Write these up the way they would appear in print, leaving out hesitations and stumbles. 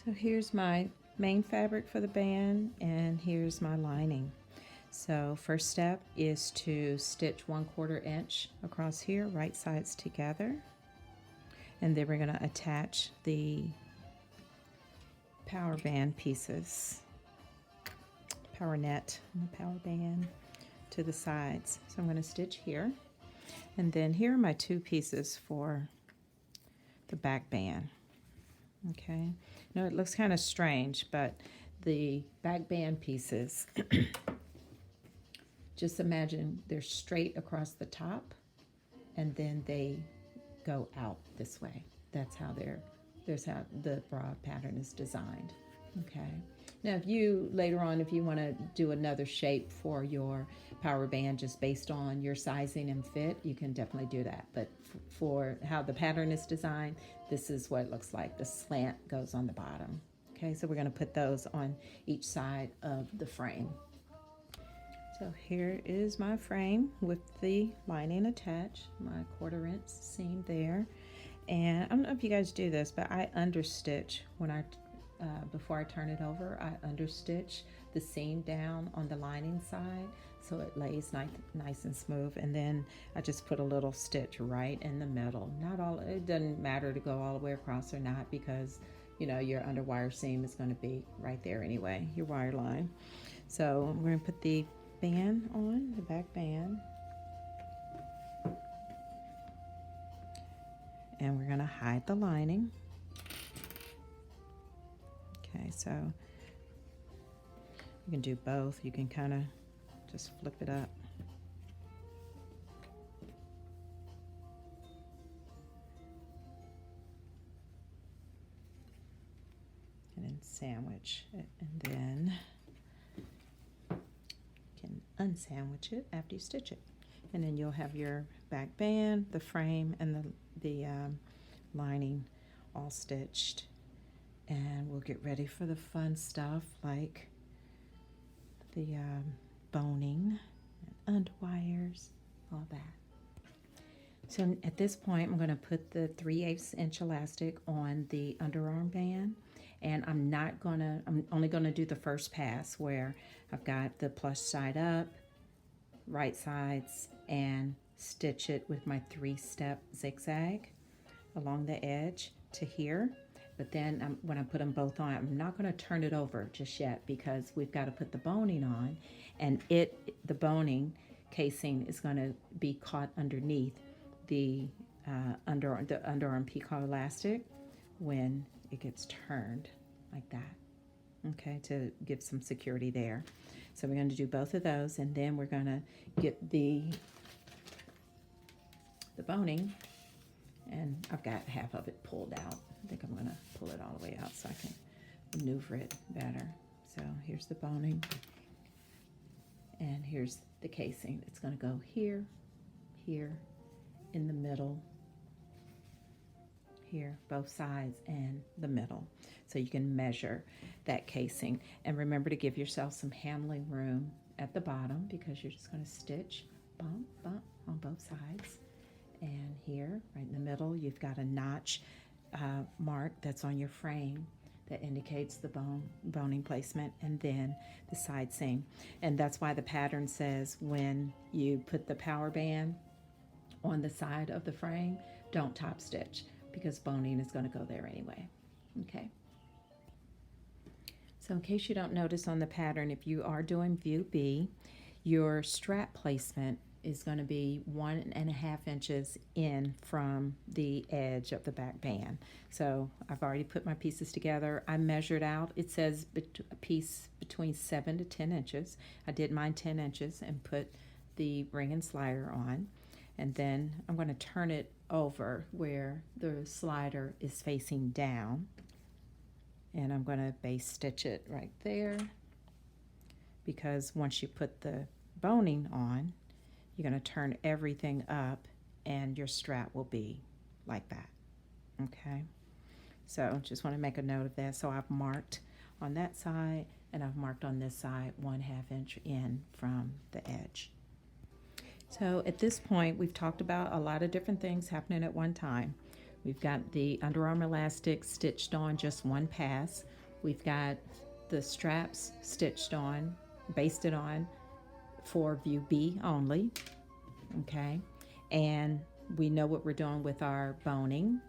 So here's my main fabric for the band, and here's my lining. So first step is to stitch 1/4 inch across here, right sides together. And then we're going to attach the power band pieces, power net and the power band to the sides. So I'm going to stitch here. And then here are my 2 pieces for the back band. Okay, now it looks kind of strange, but the back band pieces, just imagine they're straight across the top and then they go out this way. That's how there's how the bra pattern is designed. Okay, now if you later on, if you want to do another shape for your power band just based on your sizing and fit, you can definitely do that. But for how the pattern is designed, this is what it looks like. The slant goes on the bottom. Okay, so we're going to put those on each side of the frame. So here is my frame with the lining attached, my 1/4 inch seam there. And I don't know if you guys do this, but I understitch when before I turn it over. I understitch the seam down on the lining side so it lays nice and smooth, and then I just put a little stitch right in the middle. Not all, it doesn't matter to go all the way across or not, because you know your underwire seam is going to be right there anyway, your wire line. So we're going to put the band on, the back band, and we're going to hide the lining. Okay, so you can do both. You can kind of just flip it up. And then sandwich it, and then you can unsandwich it after you stitch it. And then you'll have your back band, the frame, and the lining all stitched. And we'll get ready for the fun stuff like the boning and underwires, all that. So at this point, I'm going to put the 3/8 inch elastic on the underarm band, and I'm only going to do the first pass where I've got the plush side up, right sides, and stitch it with my 3-step zigzag along the edge to here. But then when I put them both on, I'm not going to turn it over just yet, because we've got to put the boning on, and the boning casing is going to be caught underneath the underarm picot elastic when it gets turned like that. Okay, to give some security there. So we're going to do both of those, and then we're going to get the boning, and I've got half of it pulled out. I think I'm going to pull it all the way out so I can maneuver it better. So here's the boning, and here's the casing. It's going to go here, here, in the middle, here, both sides, and the middle. So you can measure that casing. And remember to give yourself some handling room at the bottom, because you're just going to stitch bump, bump on both sides. And here, right in the middle, you've got a notch mark that's on your frame that indicates the boning placement, and then the side seam. And that's why the pattern says when you put the power band on the side of the frame, don't top stitch, because boning is going to go there anyway. Okay. So in case you don't notice on the pattern, if you are doing view B, your strap placement is going to be 1.5 inches in from the edge of the back band. So I've already put my pieces together. I measured out, it says a piece between 7 to 10 inches. I did mine 10 inches and put the ring and slider on. And then I'm going to turn it over where the slider is facing down. And I'm going to base stitch it right there, because once you put the boning on, you're going to turn everything up and your strap will be like that. Okay, so just want to make a note of that. So I've marked on that side, and I've marked on this side 1/2 inch in from the edge. So at this point, we've talked about a lot of different things happening at one time. We've got the underarm elastic stitched on just one pass. We've got the straps stitched on, basted on for view B only, okay? And we know what we're doing with our boning.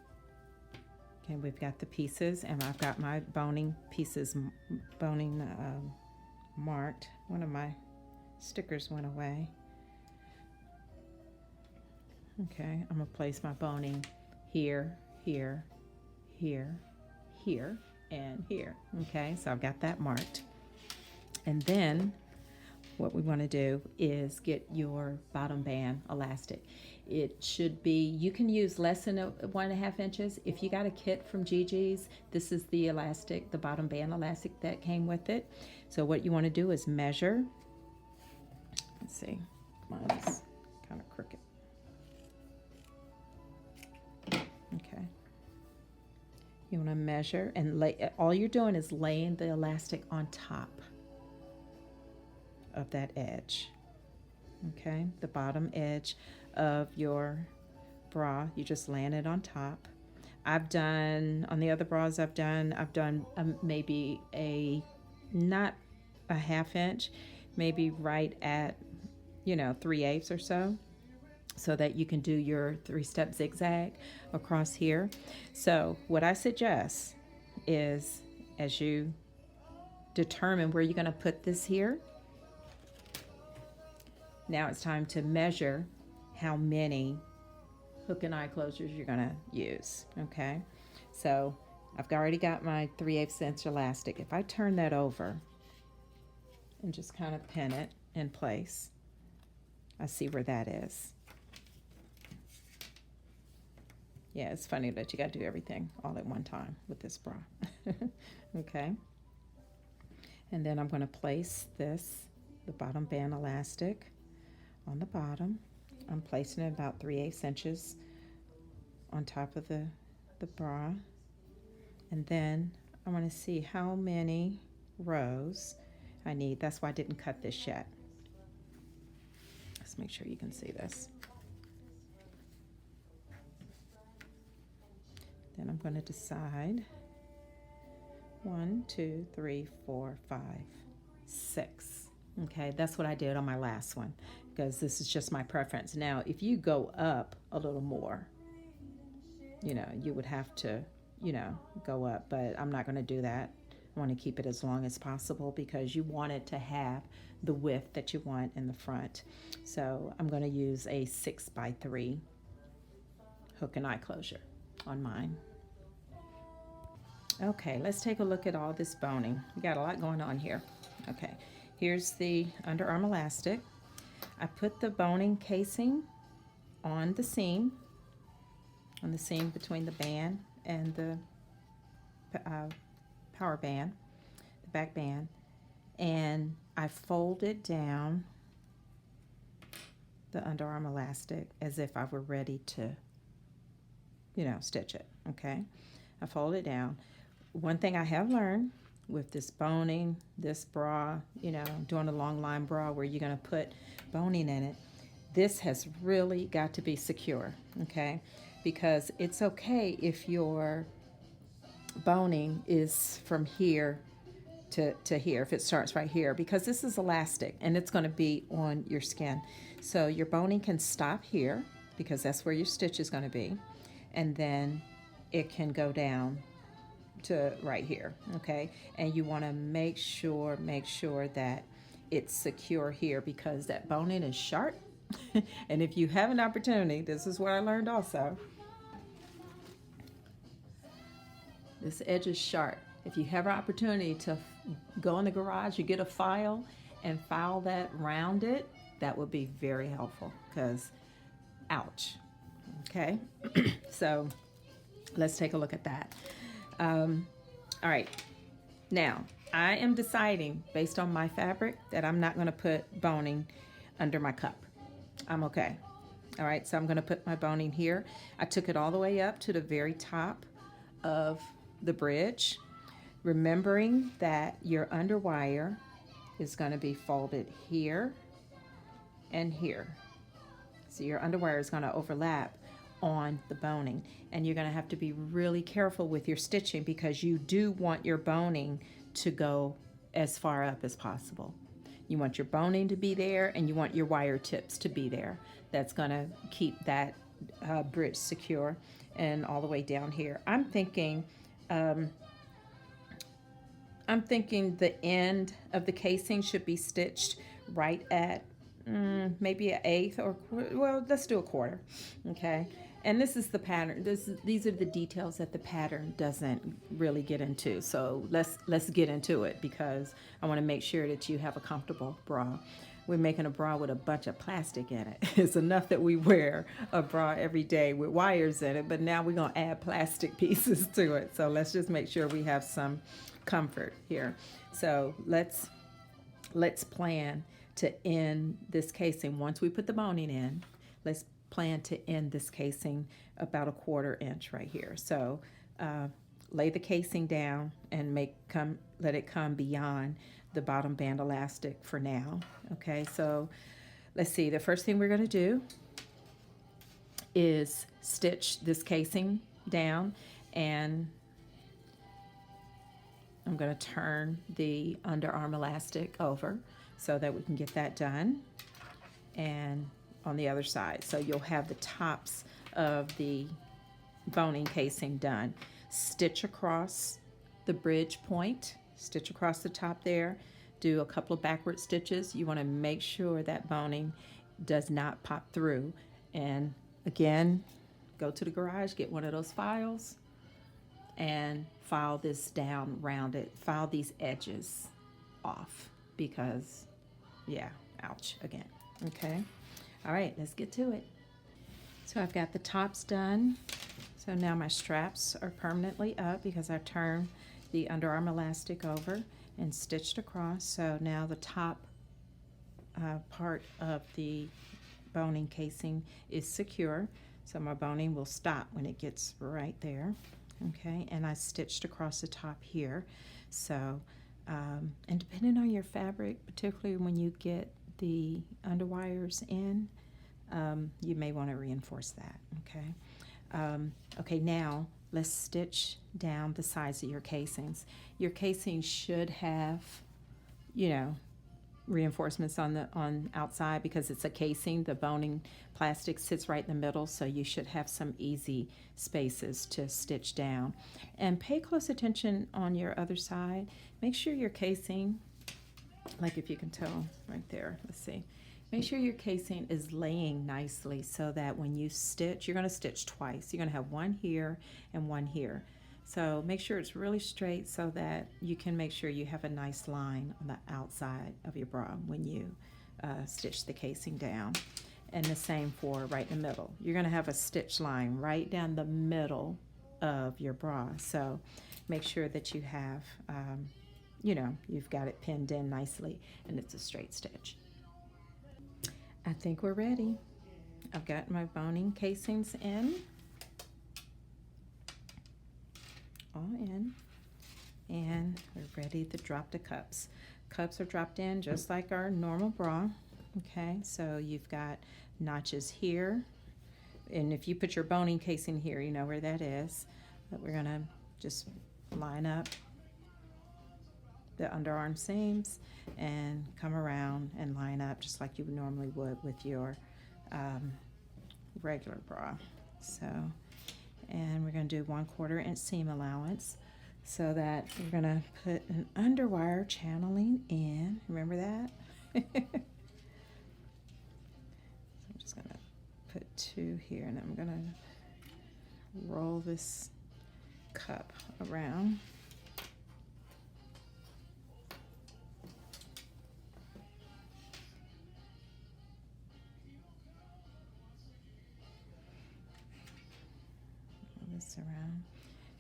Okay, we've got the pieces, and I've got my boning pieces, marked. One of my stickers went away. Okay, I'm gonna place my boning here, here, here, here, and here. Okay, so I've got that marked. And then what we want to do is get your bottom band elastic. It should be, you can use less than 1.5 inches. If you got a kit from Gigi's, this is the elastic, the bottom band elastic that came with it. So what you want to do is measure. Let's see, mine's kind of crooked. Okay. You want to measure and lay, all you're doing is laying the elastic on top of that edge. Okay, the bottom edge of your bra, you just laying it on top. I've done, on the other bras I've done maybe not a 1/2 inch, maybe right at, 3/8 or so that you can do your 3-step zigzag across here. So what I suggest is, as you determine where you're going to put this here, now it's time to measure how many hook and eye closures you're going to use. Okay, so I've already got my 3/8 inch elastic. If I turn that over and just kind of pin it in place, I see where that is. Yeah, it's funny that you got to do everything all at one time with this bra. Okay, and then I'm going to place this, the bottom band elastic, on the bottom. I'm placing it about 3/8 inches on top of the bra. And then I want to see how many rows I need. That's why I didn't cut this yet. Let's make sure you can see this. Then I'm going to decide 1, 2, 3, 4, 5, 6. Okay, that's what I did on my last one, because this is just my preference. Now, if you go up a little more, you would have to, go up, but I'm not going to do that. I want to keep it as long as possible because you want it to have the width that you want in the front. So I'm going to use a 6x3 hook and eye closure on mine. Okay, let's take a look at all this boning. We got a lot going on here. Okay, here's the underarm elastic. I put the boning casing on the seam between the band and the power band, the back band, and I folded down the underarm elastic as if I were ready to, stitch it. Okay, I fold it down. One thing I have learned with this boning, this bra, doing a long line bra where you're going to put boning in it, this has really got to be secure, okay? Because it's okay if your boning is from here to here, if it starts right here, because this is elastic and it's going to be on your skin. So your boning can stop here because that's where your stitch is going to be, and then it can go down to right here, okay? And you want to make sure that it's secure here because that boning is sharp. And if you have an opportunity, this is what I learned also. This edge is sharp. If you have an opportunity to go in the garage, you get a file and file that round it, that would be very helpful because, ouch, okay? So let's take a look at that. All right, now I am deciding based on my fabric that I'm not going to put boning under my cup. I'm okay. All right, so I'm going to put my boning here. I took it all the way up to the very top of the bridge, remembering that your underwire is going to be folded here and here. So your underwire is going to overlap on the boning. And you're going to have to be really careful with your stitching because you do want your boning to go as far up as possible. You want your boning to be there and you want your wire tips to be there. That's going to keep that bridge secure. And all the way down here, I'm thinking the end of the casing should be stitched right at maybe an eighth, or well, let's do a quarter. Okay, and this is the pattern. These are the details that the pattern doesn't really get into. So let's get into it because I want to make sure that you have a comfortable bra. We're making a bra with a bunch of plastic in it. It's enough that we wear a bra every day with wires in it, but now we're going to add plastic pieces to it. So let's just make sure we have some comfort here. So let's plan to end this casing. Once we put the boning in, let's plan to end this casing about a 1/4 inch right here. So lay the casing down and let it come beyond the bottom band elastic for now. Okay, so let's see. The first thing we're going to do is stitch this casing down, and I'm going to turn the underarm elastic over so that we can get that done, and on the other side. So you'll have the tops of the boning casing done. Stitch across the bridge point, stitch across the top there, do a couple of backward stitches. You want to make sure that boning does not pop through. And again, go to the garage, get one of those files, and file this down, round it, file these edges off because, yeah, ouch, again. Okay, all right, let's get to it. So I've got the tops done. So now my straps are permanently up because I turned the underarm elastic over and stitched across. So now the top part of the boning casing is secure. So my boning will stop when it gets right there. Okay, and I stitched across the top here. So, and depending on your fabric, particularly when you get the underwires in, you may want to reinforce that. Okay. Okay, now let's stitch down the sides of your casings. Your casings should have, you know, reinforcements on outside because it's a casing. The boning plastic sits right in the middle, so you should have some easy spaces to stitch down. And pay close attention on your other side. Make sure your casing, like if you can tell right there, let's see. Make sure your casing is laying nicely so that when you stitch, you're going to stitch twice. You're going to have one here and one here. So make sure it's really straight so that you can make sure you have a nice line on the outside of your bra when you stitch the casing down. And the same for right in the middle. You're going to have a stitch line right down the middle of your bra. So make sure that you have, you know, you've got it pinned in nicely and it's a straight stitch. I think we're ready. I've got my boning casings in, all in, and we're ready to drop the cups. Cups are dropped in just like our normal bra. Okay, so you've got notches here, and if you put your boning casing here, you know where that is. But we're gonna just line up the underarm seams and come around and line up just like you normally would with your regular bra. So, and we're going to do 1/4 inch seam allowance so that we're going to put an underwire channeling in. Remember that? So I'm just going to put 2 here, and I'm going to roll this cup around. This around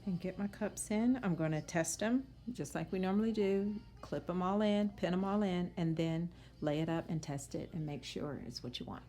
and get my cups in. I'm going to test them just like we normally do. Clip them all in, pin them all in, and then lay it up and test it and make sure it's what you want.